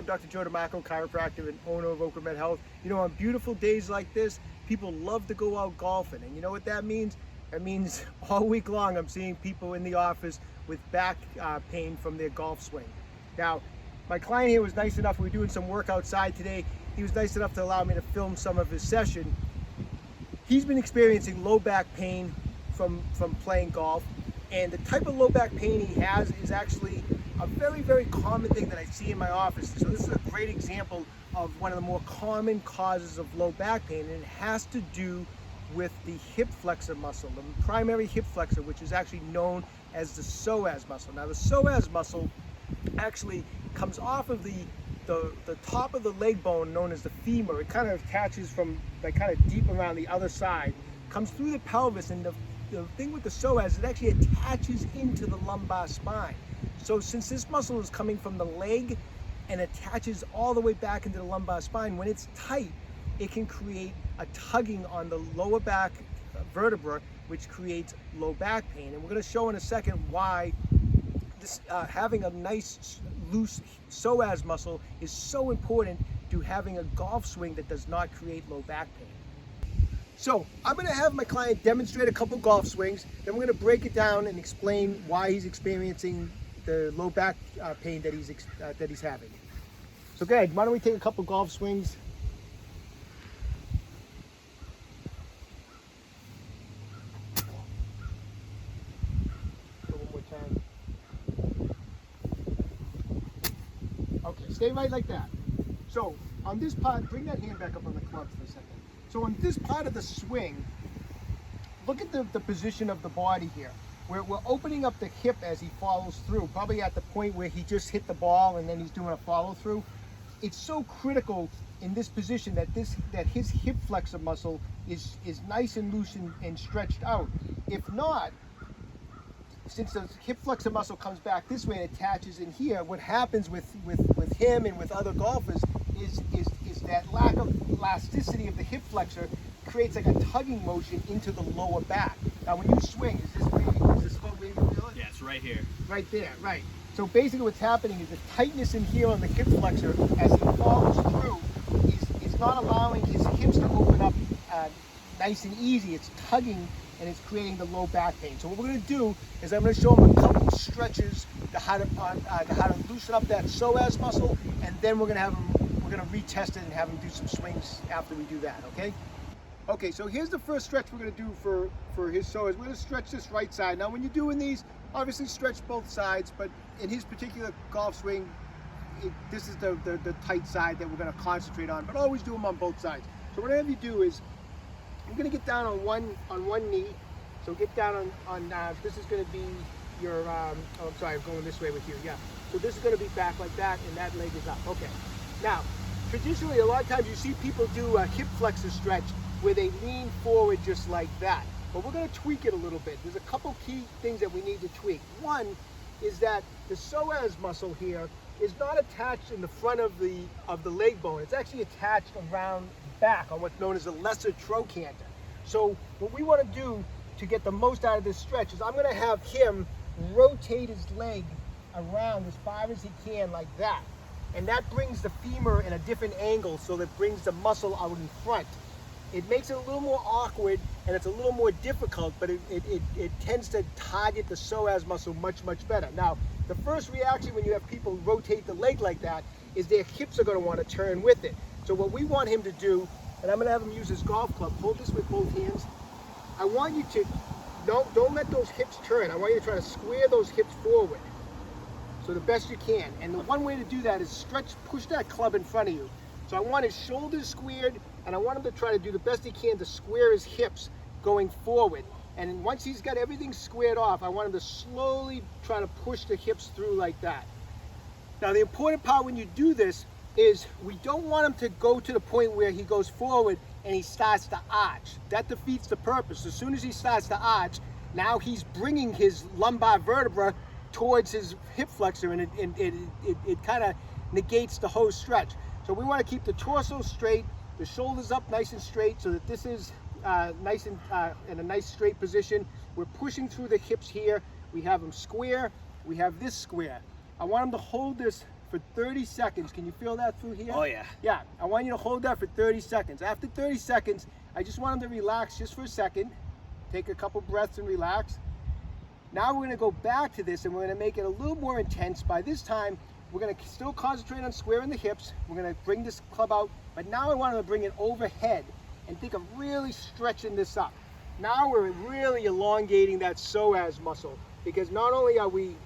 Dr. Joe DeMarco, chiropractor and owner of OcraMed Health. You know, on beautiful days like this, people love to go out golfing. And you know what that means? That means all week long I'm seeing people in the office with back pain from their golf swing. Now, my client here was nice enough, we were doing some work outside today. He was nice enough to allow me to film some of his session. He's been experiencing low back pain from playing golf. And the type of low back pain he has is actually a very, very common thing that I see in my office. So this is a great example of one of the more common causes of low back pain, and it has to do with the hip flexor muscle, the primary hip flexor, which is actually known as the psoas muscle. Now the psoas muscle actually comes off of the top of the leg bone known as the femur. It kind of attaches from like kind of deep around the other side, comes through the pelvis, and the thing with the psoas, it actually attaches into the lumbar spine. So since this muscle is coming from the leg and attaches all the way back into the lumbar spine, when it's tight, it can create a tugging on the lower back vertebra, which creates low back pain. And we're going to show in a second why this having a nice loose psoas muscle is so important to having a golf swing that does not create low back pain. So I'm going to have my client demonstrate a couple golf swings, then we're going to break it down and explain why he's experiencing the low back pain that he's having. So go ahead, why don't we take a couple golf swings. One more time. Okay, stay right like that. So on this part, bring that hand back up on the club for a second. So on this part of the swing, look at the position of the body here. We're opening up the hip as he follows through, probably at the point where he just hit the ball and then he's doing a follow through. It's so critical in this position that his hip flexor muscle is nice and loose and stretched out. If not, since the hip flexor muscle comes back this way and attaches in here, what happens with him and with other golfers is that lack of elasticity of the hip flexor creates like a tugging motion into the lower back. Now when you swing, is this where you feel it? Yeah, it's right here. Right there, right. So basically what's happening is the tightness in here on the hip flexor as he follows through is not allowing his hips to open up nice and easy. It's tugging and it's creating the low back pain. So what we're going to do is I'm going to show him a couple stretches to how to loosen up that psoas muscle, and then we're going to retest it and have him do some swings after we do that, okay? Okay, so here's the first stretch we're going to do for his psoas. We're going to stretch this right side. Now when you're doing these, obviously stretch both sides, but in his particular golf swing, this is the tight side that we're going to concentrate on, but always do them on both sides. So what I have you do is, you're going to get down on one knee. So get down on this is going to be your, oh I'm sorry, I'm going this way with you, yeah. So this is going to be back like that, and that leg is up, okay. Now, traditionally, a lot of times you see people do a hip flexor stretch where they lean forward just like that. But we're going to tweak it a little bit. There's a couple key things that we need to tweak. One is that the psoas muscle here is not attached in the front of the leg bone. It's actually attached around the back on what's known as the lesser trochanter. So what we want to do to get the most out of this stretch is I'm going to have him rotate his leg around as far as he can like that. And that brings the femur in a different angle, so that brings the muscle out in front. It makes it a little more awkward and it's a little more difficult, but it tends to target the psoas muscle much, much better. Now, the first reaction when you have people rotate the leg like that is their hips are going to want to turn with it. So what we want him to do, and I'm going to have him use his golf club, hold this with both hands. I want you to, don't let those hips turn. I want you to try to square those hips forward. So the best you can. And the one way to do that is push that club in front of you. So I want his shoulders squared, and I want him to try to do the best he can to square his hips going forward. And once he's got everything squared off, I want him to slowly try to push the hips through like that. Now the important part when you do this is we don't want him to go to the point where he goes forward and he starts to arch. That defeats the purpose. As soon as he starts to arch, now he's bringing his lumbar vertebra towards his hip flexor, and it kind of negates the whole stretch. So we want to keep the torso straight, the shoulders up nice and straight, so that this is nice and in a nice straight position. We're pushing through the hips here. We have them square. We have this square. I want him to hold this for 30 seconds. Can you feel that through here? Oh yeah. Yeah, I want you to hold that for 30 seconds. After 30 seconds, I just want him to relax just for a second. Take a couple breaths and relax. Now we're gonna go back to this and we're gonna make it a little more intense. By this time, we're gonna still concentrate on squaring the hips. We're gonna bring this club out, but now I want to bring it overhead and think of really stretching this up. Now we're really elongating that psoas muscle, because not only are we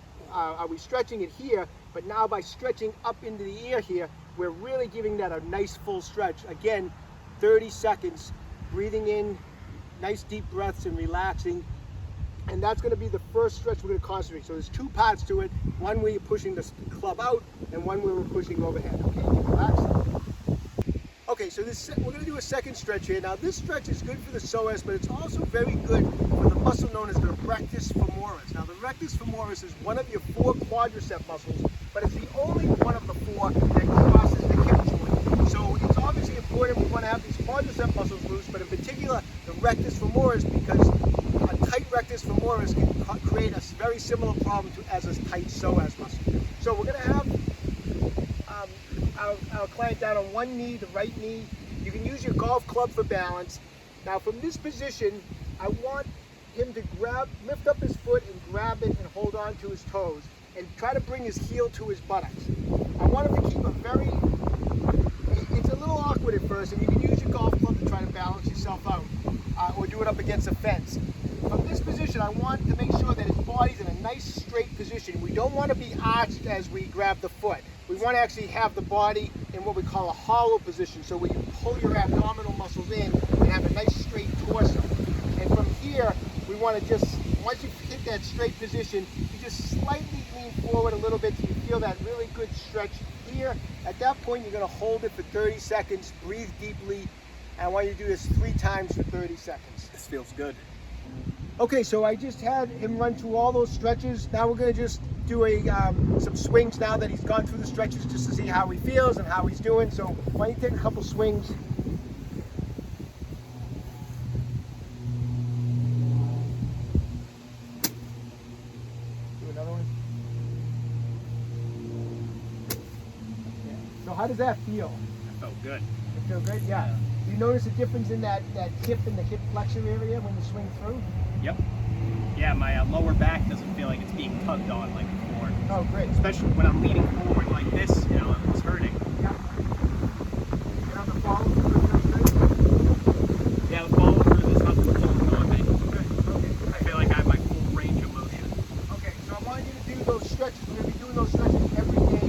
stretching it here, but now by stretching up into the ear here, we're really giving that a nice full stretch. Again, 30 seconds, breathing in, nice deep breaths and relaxing. And that's going to be the first stretch we're going to concentrate. So there's two parts to it. One where you're pushing the club out, and one where we're pushing overhead. Okay, relax. Okay, so we're going to do a second stretch here. Now this stretch is good for the psoas, but it's also very good for the muscle known as the rectus femoris. Now the rectus femoris is one of your 4 quadricep muscles, but it's the only one of the 4 that crosses the hip joint. So it's obviously important we want to have these quadricep muscles loose, but in particular the rectus femoris, because a tight rectus femoris can create a very similar problem as a tight psoas muscle. So we're going to have our client down on one knee, the right knee. You can use your golf club for balance. Now from this position, I want him to lift up his foot and grab it and hold on to his toes and try to bring his heel to his buttocks. I want him to keep it's a little awkward at first, and you can use your golf club to try to balance yourself out or do it up against a fence. From this position, I want to make sure that his body's in a nice straight position. We don't want to be arched as we grab the foot. We want to actually have the body in what we call a hollow position, so where you pull your abdominal muscles in and have a nice straight torso. And from here, we want to just, once you hit that straight position, you just slightly lean forward a little bit so you feel that really good stretch here. At that point, you're going to hold it for 30 seconds, breathe deeply, and I want you to do this 3 times for 30 seconds. This feels good. Okay, so I just had him run through all those stretches. Now we're going to just do some swings now that he's gone through the stretches, just to see how he feels and how he's doing. So why don't you take a couple swings. Do another one. Yeah. So how does that feel? That felt good. It feel good? Yeah. Do you notice a difference in that hip and the hip flexor area when you swing through? Yep. Yeah, my lower back doesn't feel like it's being tugged on like before. Oh, great. Especially when I'm leaning forward like this, it's hurting. Yeah. And on the follow through, Yeah, the follow through is nothing pulling on me. okay. I feel like I have my full range of motion. Okay, so I want you to do those stretches. We're going to be doing those stretches every day.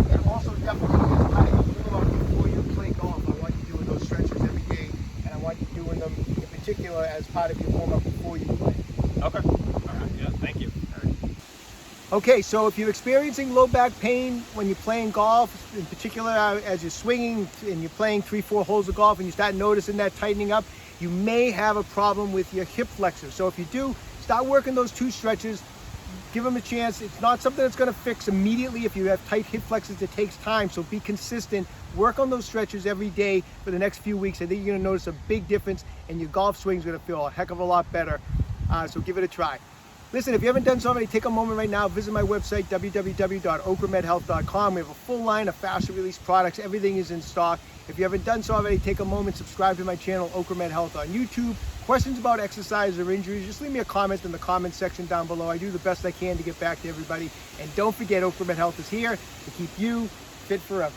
And also definitely as part of your warm-up before you play golf. I want you doing those stretches every day. And I want you doing them in particular as part of your warm-up before you play. Okay. All right. Yeah, thank you. Okay, so if you're experiencing low back pain when you're playing golf, in particular as you're swinging and you're playing 3-4 holes of golf and you start noticing that tightening up, you may have a problem with your hip flexor. So if you do, start working those 2 stretches, give them a chance. It's not something that's going to fix immediately. If you have tight hip flexors, it takes time, so be consistent. Work on those stretches every day for the next few weeks. I think you're going to notice a big difference, and your golf swing is going to feel a heck of a lot better. So give it a try. Listen, if you haven't done so already, take a moment right now, visit my website, www.OcraMedHealth.com. We have a full line of faster release products. Everything is in stock. If you haven't done so already, take a moment, subscribe to my channel, OcraMed Health on YouTube. Questions about exercise or injuries, just leave me a comment in the comment section down below. I do the best I can to get back to everybody. And don't forget, OcraMed Health is here to keep you fit forever.